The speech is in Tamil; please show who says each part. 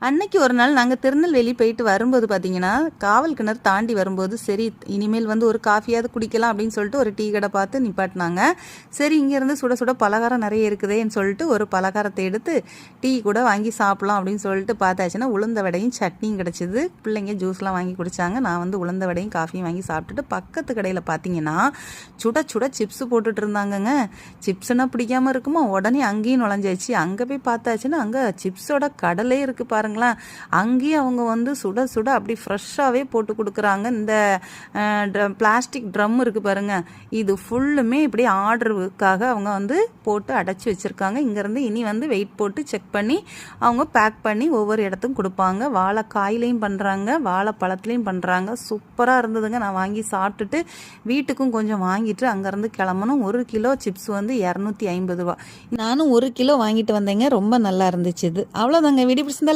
Speaker 1: அன்னைக்கு ஒரு நாள் நாங்கள் திருநெல்வேலி போயிட்டு வரும்போது பார்த்தீங்கன்னா, காவல் கிணறு தாண்டி வரும்போது, சரி இனிமேல் வந்து ஒரு காஃபியாவது குடிக்கலாம் அப்படின்னு சொல்லிட்டு ஒரு டீ கடை பார்த்து நிப்பாட்டினாங்க. சரி இங்கேருந்து சுட சுட பலகாரம் நிறைய இருக்குதேன்னு சொல்லிட்டு ஒரு பலகாரத்தை எடுத்து டீ கூட வாங்கி சாப்பிட்லாம் அப்படின்னு சொல்லிட்டு பார்த்தாச்சுன்னா, உளுந்த வடையும் சட்னியும் கிடச்சிது. பிள்ளைங்க ஜூஸ்லாம் வாங்கி குடித்தாங்க. நான் வந்து உளுந்த வடையும் காஃபியும் வாங்கி சாப்பிட்டுட்டு பக்கத்து கடையில் பார்த்தீங்கன்னா, சுட சுட சிப்ஸ் போட்டுட்டு இருந்தாங்கங்க. சிப்ஸ்னால் பிடிக்காமல் இருக்குமா, உடனே அங்கேயும் நுழைஞ்சாச்சு. அங்கே போய் பார்த்தாச்சுன்னா, அங்கே சிப்ஸோட கடலே இருக்குது பாருங்களேன். அங்கேயும் அவங்க வந்து சுட சுட அப்படி ஃப்ரெஷ்ஷாகவே போட்டு கொடுக்குறாங்க. இந்த பிளாஸ்டிக் ட்ரம் இருக்குது பாருங்க, இது ஃபுல்லுமே இப்படி ஆர்டருக்காக அவங்க வந்து போட்டு அடைச்சி வச்சுருக்காங்க. இங்கேருந்து இனி வந்து வெயிட் போட்டு செக் பண்ணி அவங்க பேக் பண்ணி ஒவ்வொரு இடத்துக்கும் கொடுப்பாங்க. வாழைக்காயிலையும் பண்ணுறாங்க, வாழைப்பழத்துலையும் பண்ணுறாங்க. சூப்பராக இருந்ததுங்க. நான் வாங்கி சாப்பிட்டுட்டு வீட்டுக்கும் கொஞ்சம் வாங்கிட்டு அங்கேருந்து கிளம்பணும். 1 கிலோ சிப்ஸ் வந்து 250 ரூபா. நானும் 1 கிலோ வாங்கிட்டு வந்தேங்க. ரொம்ப நல்லா இருந்துச்சு இது. அவ்வளோதாங்க. வீடியோ பிடிச்சிருந்தா